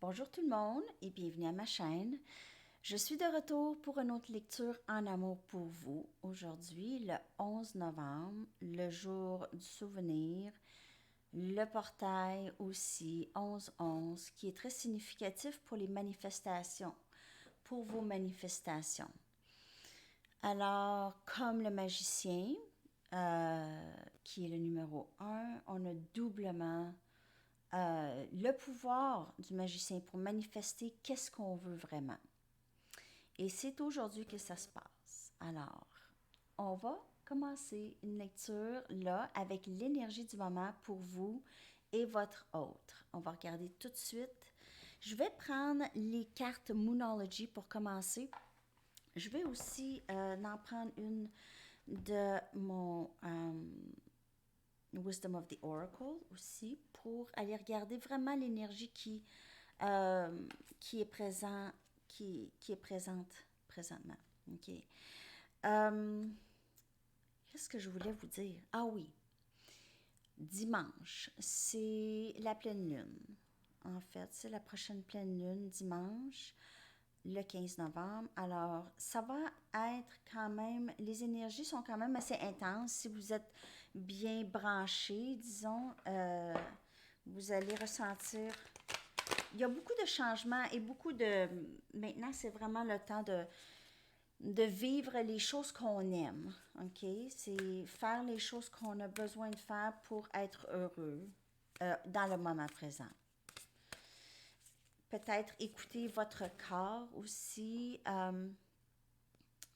Bonjour tout le monde et bienvenue à ma chaîne. Je suis de retour pour une autre lecture en amour pour vous. Aujourd'hui, le 11 novembre, le jour du souvenir, le portail aussi 11-11 qui est très significatif pour les manifestations, pour vos manifestations. Alors, comme le magicien, qui est le numéro 1, on a doublement le pouvoir du magicien pour manifester qu'est-ce qu'on veut vraiment. Et c'est aujourd'hui que ça se passe. Alors, on va commencer une lecture là avec l'énergie du moment pour vous et votre autre. On va regarder tout de suite. Je vais prendre les cartes Moonology pour commencer. Je vais aussi en prendre une de mon Wisdom of the Oracle aussi pour aller regarder vraiment l'énergie qui est présent, qui est présente présentement. OK. Qu'est-ce que je voulais vous dire? Ah oui, dimanche, c'est la pleine lune. En fait, c'est la prochaine pleine lune, dimanche, le 15 novembre. Alors, ça va être quand même, les énergies sont quand même assez intenses. Si vous êtes bien branché, disons, vous allez ressentir. Il y a beaucoup de changements et beaucoup de. Maintenant, c'est vraiment le temps de vivre les choses qu'on aime. OK? C'est faire les choses qu'on a besoin de faire pour être heureux dans le moment présent. Peut-être écouter votre corps aussi.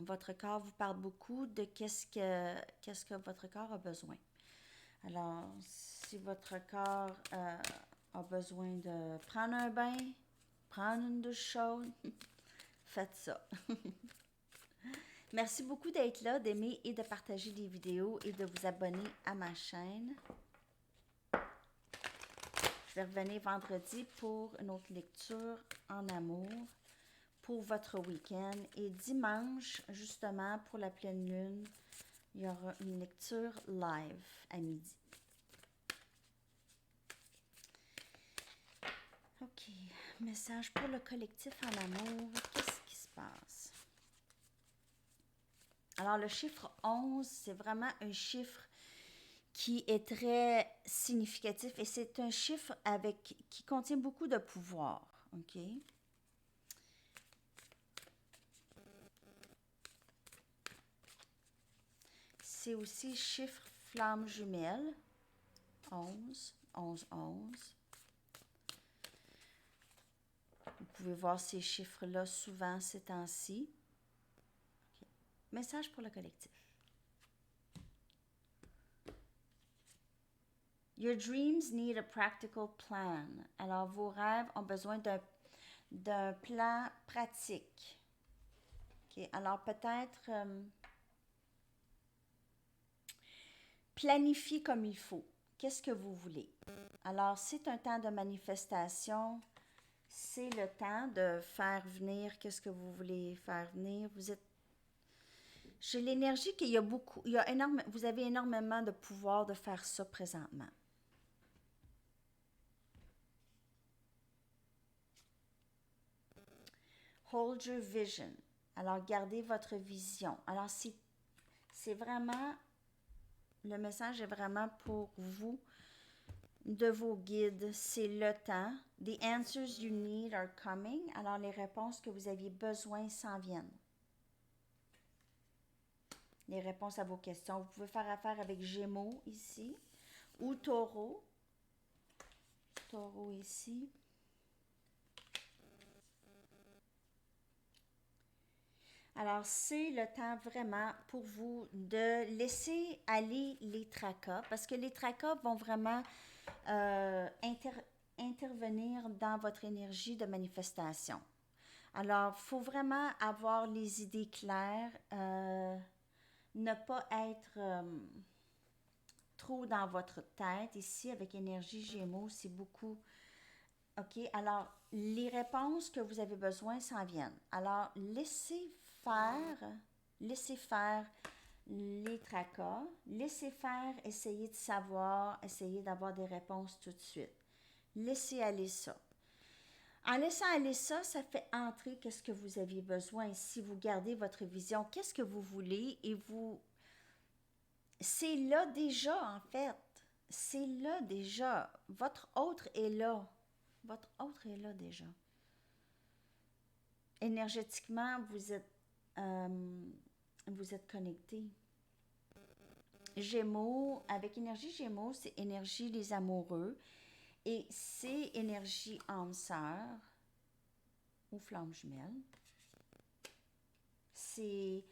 Votre corps vous parle beaucoup de qu'est-ce que votre corps a besoin. Alors, si votre corps a besoin de prendre un bain, prendre une douche chaude, faites ça. Merci beaucoup d'être là, d'aimer et de partager les vidéos et de vous abonner à ma chaîne. Je vais revenir vendredi pour une autre lecture en amour pour votre week-end. Et dimanche, justement, pour la pleine lune, il y aura une lecture live à midi. OK. Message pour le collectif en amour. Qu'est-ce qui se passe? Alors, le chiffre 11, c'est vraiment un chiffre qui est très significatif et c'est un chiffre qui contient beaucoup de pouvoir. OK? C'est aussi chiffre flamme jumelle. 11, 11, 11. Vous pouvez voir ces chiffres-là souvent ces temps-ci. Okay. Message pour le collectif. Your dreams need a practical plan. Alors, vos rêves ont besoin d'un plan pratique. Okay. Alors, peut-être planifier comme il faut. Qu'est-ce que vous voulez? Alors, c'est un temps de manifestation. C'est le temps de faire venir qu'est-ce que vous voulez faire venir. J'ai l'énergie qu'il y a beaucoup, vous avez énormément de pouvoir de faire ça présentement. Hold your vision. Alors, gardez votre vision. Alors, c'est vraiment, le message est vraiment pour vous, de vos guides. C'est le temps. The answers you need are coming. Alors, les réponses que vous aviez besoin s'en viennent. Les réponses à vos questions. Vous pouvez faire affaire avec Gémeaux ici ou Taureau. Taureau ici. Alors, c'est le temps vraiment pour vous de laisser aller les tracas parce que les tracas vont vraiment intervenir dans votre énergie de manifestation. Alors, il faut vraiment avoir les idées claires, ne pas être trop dans votre tête. Ici, avec énergie Gémeaux, c'est beaucoup. OK, alors, les réponses que vous avez besoin s'en viennent. Alors, laissez faire les tracas, laissez faire, essayez de savoir, essayez d'avoir des réponses tout de suite. Laissez aller ça. En laissant aller ça, ça fait entrer qu'est-ce que vous aviez besoin. Si vous gardez votre vision, qu'est-ce que vous voulez et vous... C'est là déjà, en fait. C'est là déjà. Votre autre est là. Votre autre est là déjà. Énergétiquement, vous êtes connecté. Gémeaux, avec énergie Gémeaux, c'est énergie des amoureux et c'est énergie âme sœur ou flamme jumelle. C'est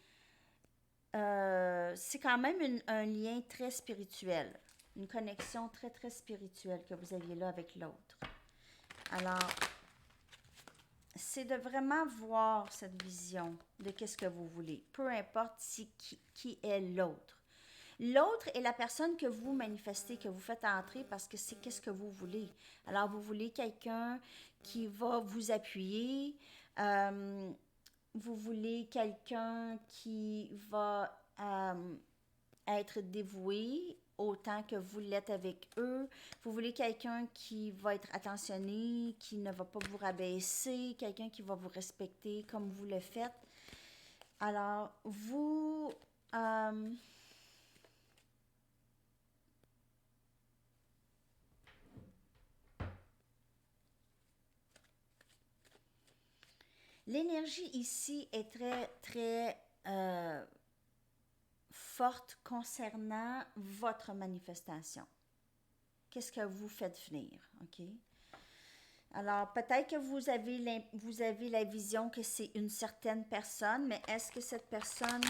c'est quand même un lien très spirituel, une connexion très très spirituelle que vous aviez là avec l'autre. Alors, c'est de vraiment voir cette vision de qu'est-ce que vous voulez, peu importe qui est l'autre. L'autre est la personne que vous manifestez, que vous faites entrer parce que c'est qu'est-ce que vous voulez. Alors, vous voulez quelqu'un qui va vous appuyer, euh, vous voulez quelqu'un qui va être dévoué autant que vous l'êtes avec eux. Vous voulez quelqu'un qui va être attentionné, qui ne va pas vous rabaisser, quelqu'un qui va vous respecter comme vous le faites. Alors, vous... l'énergie ici est très, très forte concernant votre manifestation. Qu'est-ce que vous faites venir, OK? Alors, peut-être que vous avez la vision que c'est une certaine personne, mais est-ce que cette personne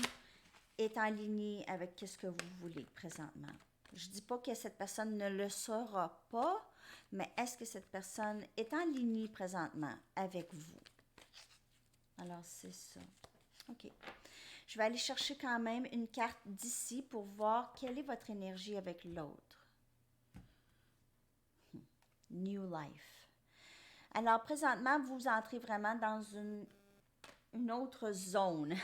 est en ligne avec ce que vous voulez présentement? Je ne dis pas que cette personne ne le saura pas, mais est-ce que cette personne est en ligne présentement avec vous? Alors, c'est ça. OK. Je vais aller chercher quand même une carte d'ici pour voir quelle est votre énergie avec l'autre. New Life. Alors, présentement, vous entrez vraiment dans une autre zone,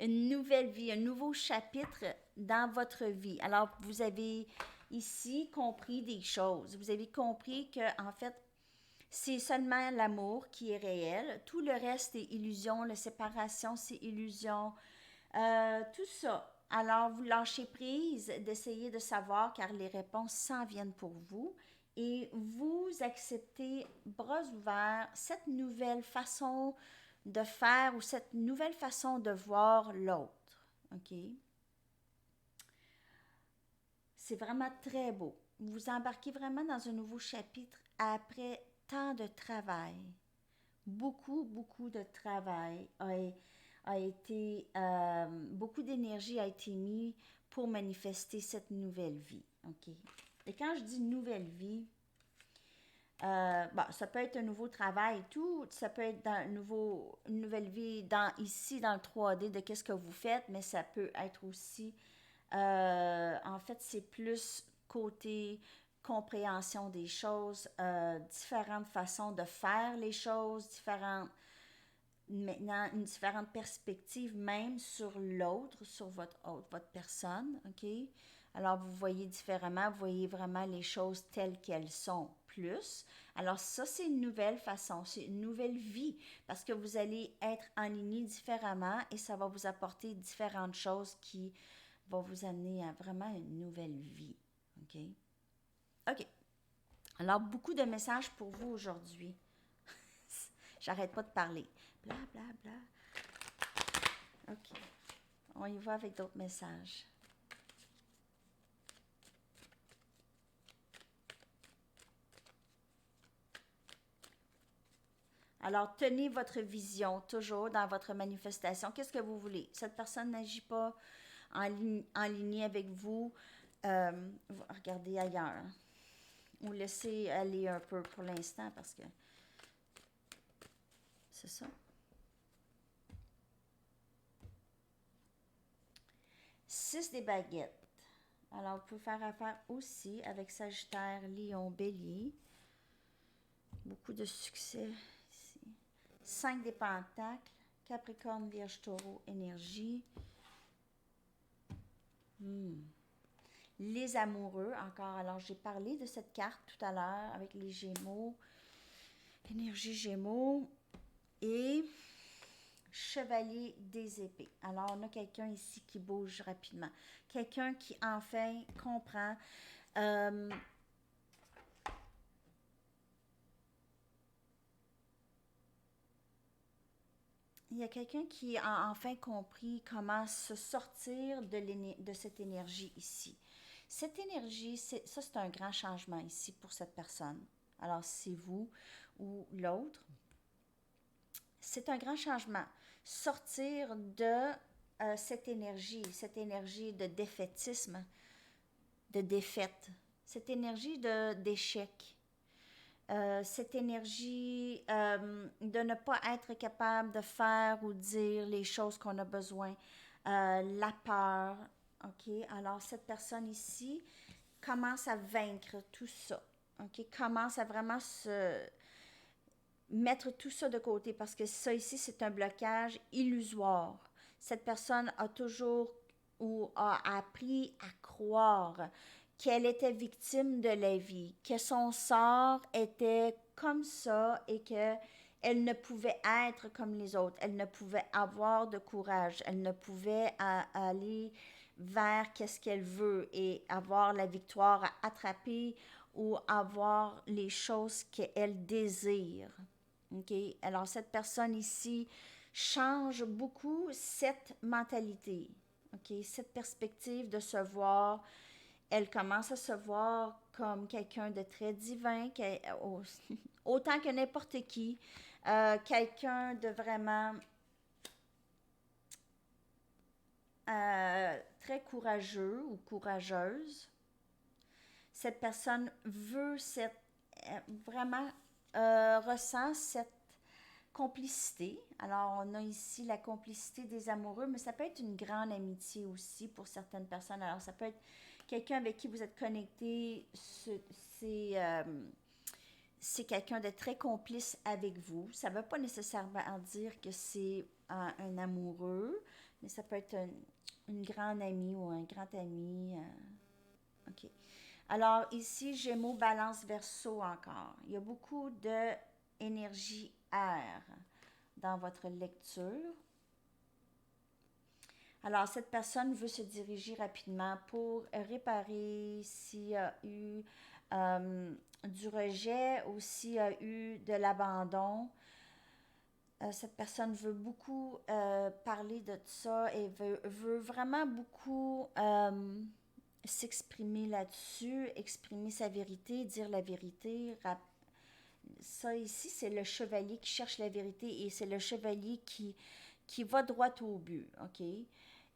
une nouvelle vie, un nouveau chapitre dans votre vie. Alors, vous avez ici compris des choses. Vous avez compris que, en fait, c'est seulement l'amour qui est réel. Tout le reste est illusion. La séparation, c'est illusion. Tout ça. Alors, vous lâchez prise d'essayer de savoir car les réponses s'en viennent pour vous et vous acceptez bras ouverts cette nouvelle façon de faire ou cette nouvelle façon de voir l'autre. OK? C'est vraiment très beau. Vous embarquez vraiment dans un nouveau chapitre après tant de travail. Beaucoup, beaucoup de travail a été, beaucoup d'énergie a été mis pour manifester cette nouvelle vie. OK? Et quand je dis nouvelle vie, bon, ça peut être un nouveau travail et tout, ça peut être une nouvelle vie ici dans le 3D de qu'est-ce que vous faites, mais ça peut être aussi, en fait, c'est plus côté compréhension des choses, différentes façons de faire les choses, maintenant une différente perspective même sur l'autre, sur votre personne, OK? Alors, vous voyez différemment, vous voyez vraiment les choses telles qu'elles sont plus. Alors, ça, c'est une nouvelle façon, c'est une nouvelle vie parce que vous allez être en ligne différemment et ça va vous apporter différentes choses qui vont vous amener à vraiment une nouvelle vie, OK? OK. Alors, beaucoup de messages pour vous aujourd'hui. J'arrête pas de parler. Bla, bla, bla. OK. On y va avec d'autres messages. Alors, tenez votre vision toujours dans votre manifestation. Qu'est-ce que vous voulez? Cette personne n'agit pas en ligne avec vous. Regardez ailleurs. Ou laissez aller un peu pour l'instant parce que c'est ça. 6 des baguettes. Alors, vous pouvez faire affaire aussi avec Sagittaire, Lion, Bélier. Beaucoup de succès ici. 5 des pentacles, Capricorne, Vierge, Taureau, énergie. Les amoureux, encore. Alors, j'ai parlé de cette carte tout à l'heure avec les Gémeaux. Énergie Gémeaux et Chevalier des épées. Alors, on a quelqu'un ici qui bouge rapidement. Quelqu'un qui, enfin, comprend. Euh, il y a quelqu'un qui a enfin compris comment se sortir de cette énergie ici. Cette énergie, ça c'est un grand changement ici pour cette personne. Alors, c'est vous ou l'autre. C'est un grand changement. Sortir de cette énergie de défaitisme, de défaite, cette énergie d'échec, cette énergie de ne pas être capable de faire ou dire les choses qu'on a besoin, la peur. OK? Alors, cette personne ici commence à vaincre tout ça. OK? Commence à vraiment se mettre tout ça de côté parce que ça ici, c'est un blocage illusoire. Cette personne a toujours ou a appris à croire qu'elle était victime de la vie, que son sort était comme ça et que elle ne pouvait être comme les autres, elle ne pouvait avoir de courage, elle ne pouvait aller vers qu'est-ce qu'elle veut et avoir la victoire à attraper ou avoir les choses qu'elle désire. OK? Alors, cette personne ici change beaucoup cette mentalité. OK? Cette perspective de se voir, elle commence à se voir comme quelqu'un de très divin, autant que n'importe qui. Quelqu'un de vraiment très courageux ou courageuse. Cette personne veut vraiment ressent cette complicité. Alors, on a ici la complicité des amoureux, mais ça peut être une grande amitié aussi pour certaines personnes. Alors, ça peut être quelqu'un avec qui vous êtes connecté. C'est quelqu'un de très complice avec vous. Ça ne veut pas nécessairement dire que c'est un amoureux, mais ça peut être une grande amie ou un grand ami. OK. Alors ici, Gémeaux, Balance, Verseau encore. Il y a beaucoup d'énergie air dans votre lecture. Alors, cette personne veut se diriger rapidement pour réparer s'il y a eu du rejet ou s'il y a eu de l'abandon. Cette personne veut beaucoup parler de ça et veut vraiment beaucoup s'exprimer là-dessus, exprimer sa vérité, dire la vérité. Ça ici, c'est le chevalier qui cherche la vérité et c'est le chevalier qui va droit au but. OK?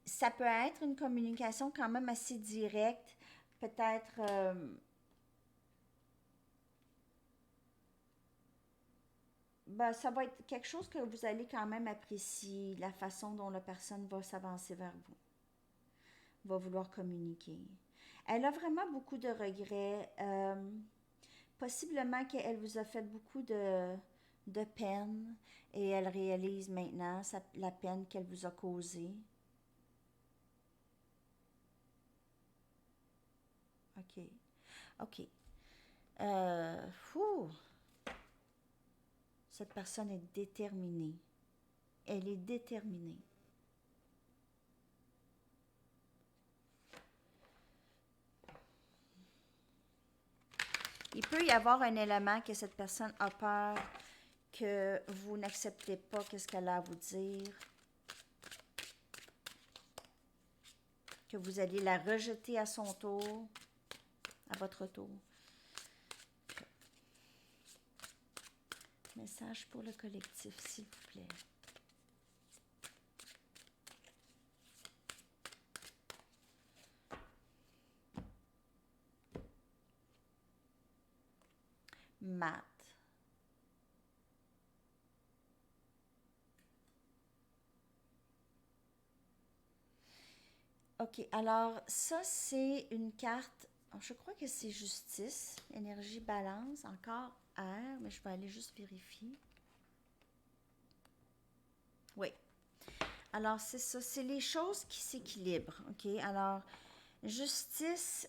Ça peut être une communication quand même assez directe, peut-être ben, ça va être quelque chose que vous allez quand même apprécier, la façon dont la personne va s'avancer vers vous, va vouloir communiquer. Elle a vraiment beaucoup de regrets. Possiblement qu'elle vous a fait beaucoup de peine et elle réalise maintenant la peine qu'elle vous a causée. OK. OK. Fou. Cette personne est déterminée. Elle est déterminée. Il peut y avoir un élément que cette personne a peur que vous n'acceptez pas qu'est-ce qu'elle a à vous dire, que vous allez la rejeter à son tour, à votre tour. Message pour le collectif, s'il vous plaît. Matt. OK, alors ça, c'est une carte, je crois que c'est justice, énergie, balance, encore air, mais je vais aller juste vérifier. Oui. Alors, c'est ça, c'est les choses qui s'équilibrent. OK, alors, justice,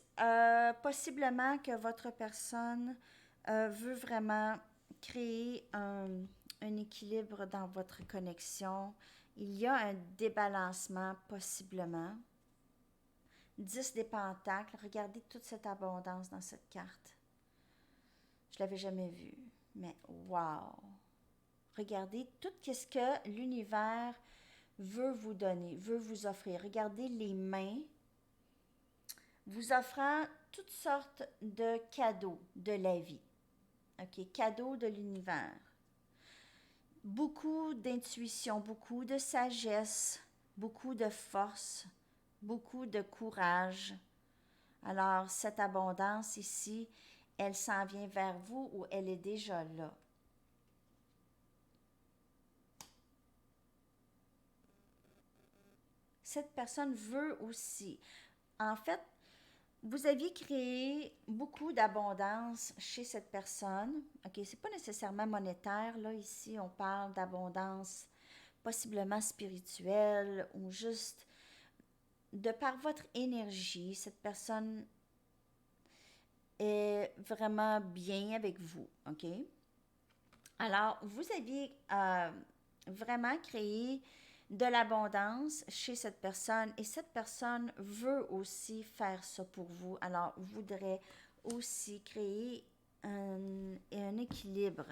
possiblement que votre personne veut vraiment créer un équilibre dans votre connexion. Il y a un débalancement possiblement. 10 des pentacles. Regardez toute cette abondance dans cette carte. Je l'avais jamais vue, mais wow! Regardez tout ce que l'univers veut vous donner, veut vous offrir. Regardez les mains vous offrant toutes sortes de cadeaux de la vie. OK, cadeaux de l'univers. Beaucoup d'intuition, beaucoup de sagesse, beaucoup de force, beaucoup de courage. Alors, cette abondance ici, elle s'en vient vers vous ou elle est déjà là. Cette personne veut aussi. En fait, vous aviez créé beaucoup d'abondance chez cette personne. OK, c'est pas nécessairement monétaire. Là, ici, on parle d'abondance possiblement spirituelle ou juste de par votre énergie, cette personne est vraiment bien avec vous. OK? Alors, vous aviez vraiment créé de l'abondance chez cette personne et cette personne veut aussi faire ça pour vous. Alors, voudrait aussi créer un équilibre.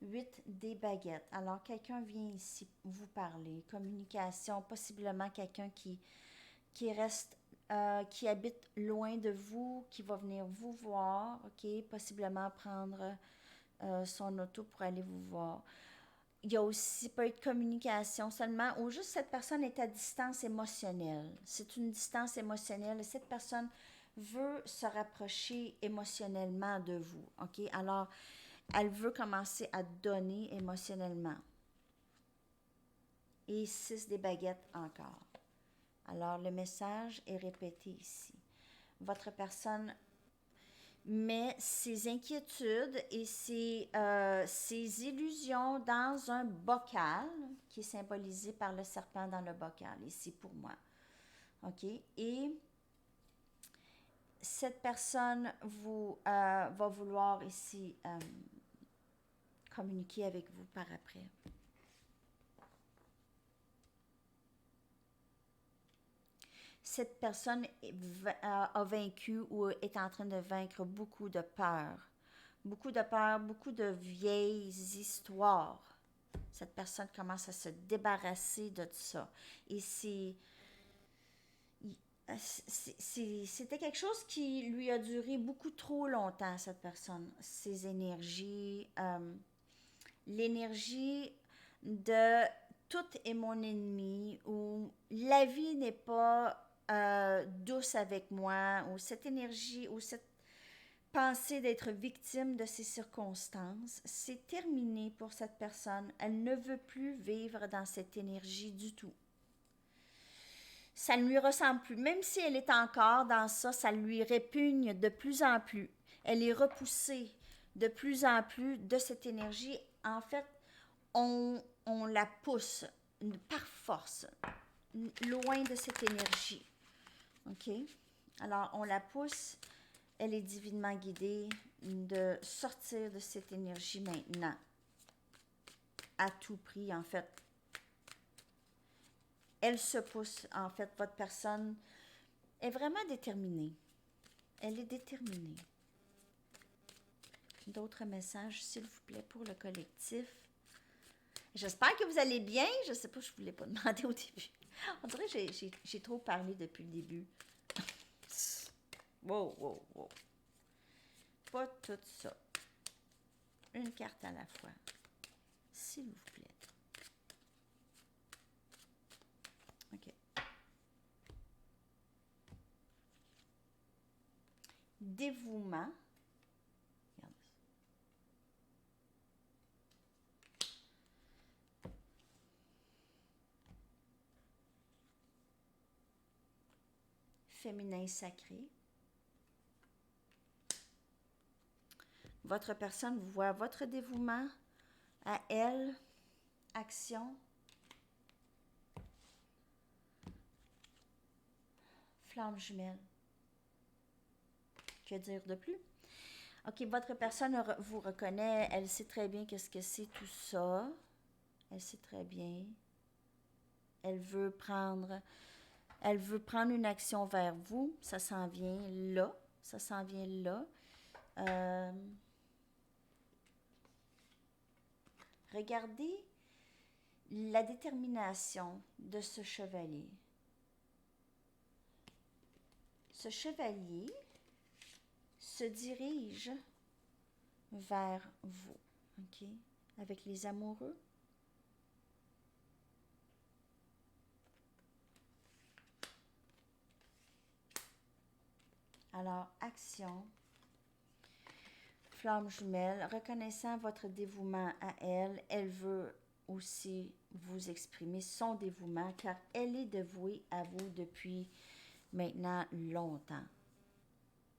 Huit des baguettes. Alors, quelqu'un vient ici vous parler. Communication, possiblement quelqu'un qui reste, qui habite loin de vous, qui va venir vous voir, OK? Possiblement prendre son auto pour aller vous voir. Il y a aussi pas eu de communication seulement, ou juste cette personne est à distance émotionnelle. C'est une distance émotionnelle et cette personne veut se rapprocher émotionnellement de vous. OK? Alors, elle veut commencer à donner émotionnellement. Et 6 des baguettes encore. Alors, le message est répété ici. Votre personne met ses inquiétudes et ses illusions dans un bocal qui est symbolisé par le serpent dans le bocal, ici pour moi. OK? Et cette personne va vouloir ici communiquer avec vous par après. Cette personne a vaincu ou est en train de vaincre beaucoup de peur. Beaucoup de peur, beaucoup de vieilles histoires. Cette personne commence à se débarrasser de ça. Et c'était quelque chose qui lui a duré beaucoup trop longtemps, cette personne. Ses énergies, l'énergie de tout est mon ennemi, ou la vie n'est pas douce avec moi, ou cette énergie, ou cette pensée d'être victime de ces circonstances, c'est terminé pour cette personne. Elle ne veut plus vivre dans cette énergie du tout. Ça ne lui ressemble plus. Même si elle est encore dans ça, ça lui répugne de plus en plus. Elle est repoussée de plus en plus de cette énergie. En fait, on la pousse par force, loin de cette énergie. OK? Alors, on la pousse, elle est divinement guidée de sortir de cette énergie maintenant. À tout prix, en fait. Elle se pousse, en fait, votre personne est vraiment déterminée. Elle est déterminée. D'autres messages, s'il vous plaît, pour le collectif. J'espère que vous allez bien. Je ne sais pas, je ne vous l'ai pas demandé au début. On dirait que j'ai trop parlé depuis le début. Wow, wow, wow. Pas tout ça. Une carte à la fois. S'il vous plaît. OK. Dévouement. Regarde ça. Féminin sacré. Votre personne voit votre dévouement à elle. Action. Flamme jumelle. Que dire de plus? OK, votre personne vous reconnaît, elle sait très bien qu'est-ce que c'est tout ça. Elle sait très bien. Elle veut prendre, elle veut prendre une action vers vous. Ça s'en vient là. Ça s'en vient là. Euh, regardez la détermination de ce chevalier. Ce chevalier se dirige vers vous, OK? Avec les amoureux. Alors, action. Flamme jumelle, reconnaissant votre dévouement à elle, elle veut aussi vous exprimer son dévouement car elle est dévouée à vous depuis maintenant longtemps.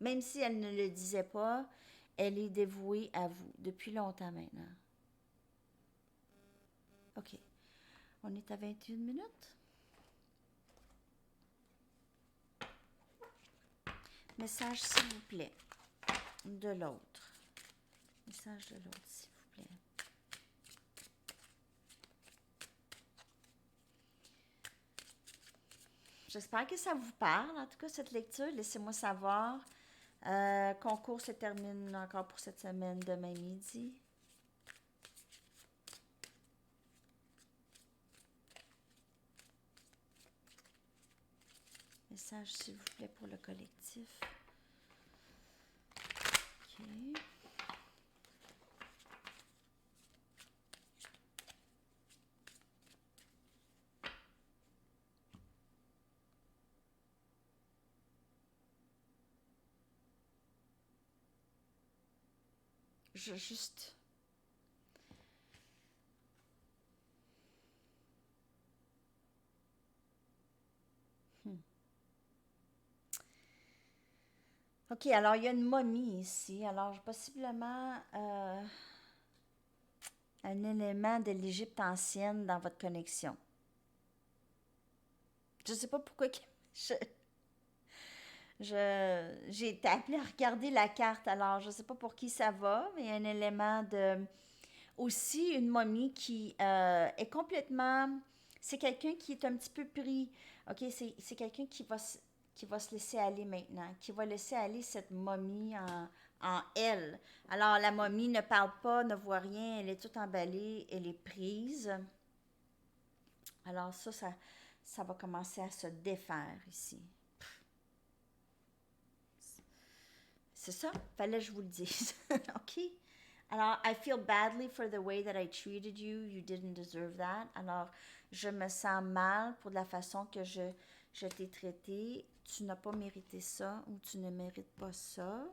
Même si elle ne le disait pas, elle est dévouée à vous depuis longtemps maintenant. OK. On est à 21 minutes. Message, s'il vous plaît, de l'autre. Message de l'autre, s'il vous plaît. J'espère que ça vous parle. En tout cas, cette lecture, laissez-moi savoir. Concours se termine encore pour cette semaine demain midi. Message, s'il vous plaît, pour le collectif. OK. Je juste... OK, alors il y a une momie ici. Alors, possiblement un élément de l'Égypte ancienne dans votre connexion. Je ne sais pas pourquoi j'ai été appelée à regarder la carte. Alors, je ne sais pas pour qui ça va, mais il y a un élément de... Aussi, une momie qui est complètement... C'est quelqu'un qui est un petit peu pris. OK, c'est quelqu'un qui va se laisser aller maintenant, qui va laisser aller cette momie en elle. Alors, la momie ne parle pas, ne voit rien, elle est toute emballée, elle est prise. Alors, ça va commencer à se défaire ici. C'est ça, fallait que je vous le dise. OK? Alors, I feel badly for the way that I treated you. You didn't deserve that. Alors, je me sens mal pour la façon que je t'ai traité. Tu n'as pas mérité ça ou tu ne mérites pas ça.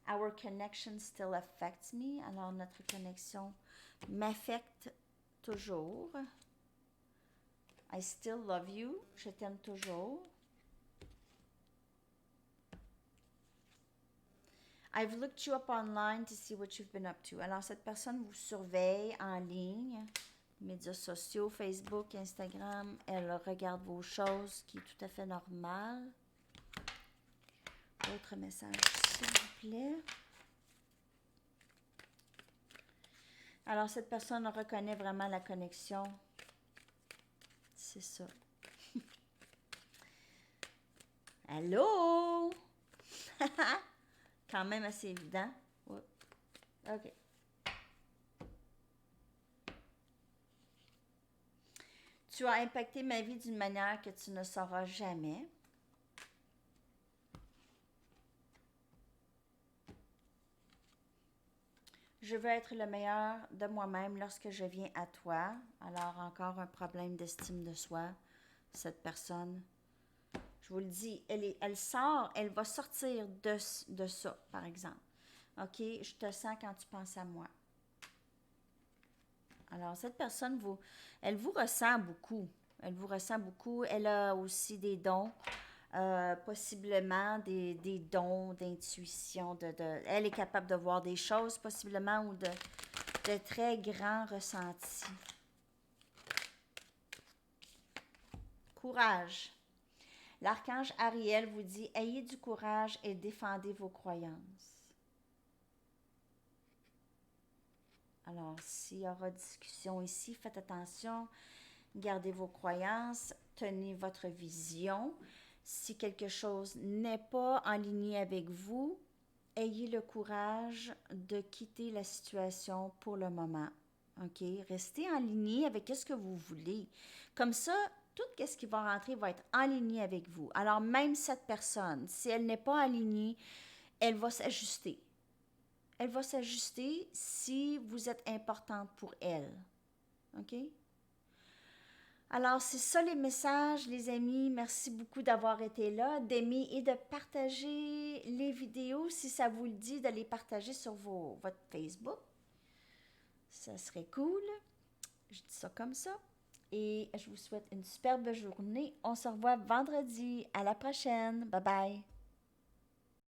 Our connection still affects me. Alors, notre connexion m'affecte toujours. I still love you. Je t'aime toujours. I've looked you up online to see what you've been up to. Alors, cette personne vous surveille en ligne, médias sociaux, Facebook, Instagram. Elle regarde vos choses, qui est tout à fait normal. Autre message, s'il vous plaît. Alors, cette personne reconnaît vraiment la connexion. C'est ça. Allô? Quand même assez évident. Ouais. OK. Tu as impacté ma vie d'une manière que tu ne sauras jamais. Je veux être le meilleur de moi-même lorsque je viens à toi. Alors, encore un problème d'estime de soi. Cette personne, je vous le dis, elle sort, elle va sortir de ça, par exemple. OK, je te sens quand tu penses à moi. Alors, cette personne, elle vous ressent beaucoup. Elle vous ressent beaucoup. Elle a aussi des dons, possiblement des dons d'intuition. Elle est capable de voir des choses, possiblement, ou de très grands ressentis. Courage. L'archange Ariel vous dit, ayez du courage et défendez vos croyances. Alors, s'il y aura discussion ici, faites attention, gardez vos croyances, tenez votre vision. Si quelque chose n'est pas en ligne avec vous, ayez le courage de quitter la situation pour le moment. OK? Restez en ligne avec ce que vous voulez. Comme ça, tout ce qui va rentrer va être en ligne avec vous. Alors, même cette personne, si elle n'est pas alignée, elle va s'ajuster. Elle va s'ajuster si vous êtes importante pour elle. OK? Alors, c'est ça les messages, les amis. Merci beaucoup d'avoir été là, d'aimer et de partager les vidéos. Si ça vous le dit, de les partager sur votre Facebook. Ça serait cool. Je dis ça comme ça. Et je vous souhaite une superbe journée. On se revoit vendredi. À la prochaine. Bye bye.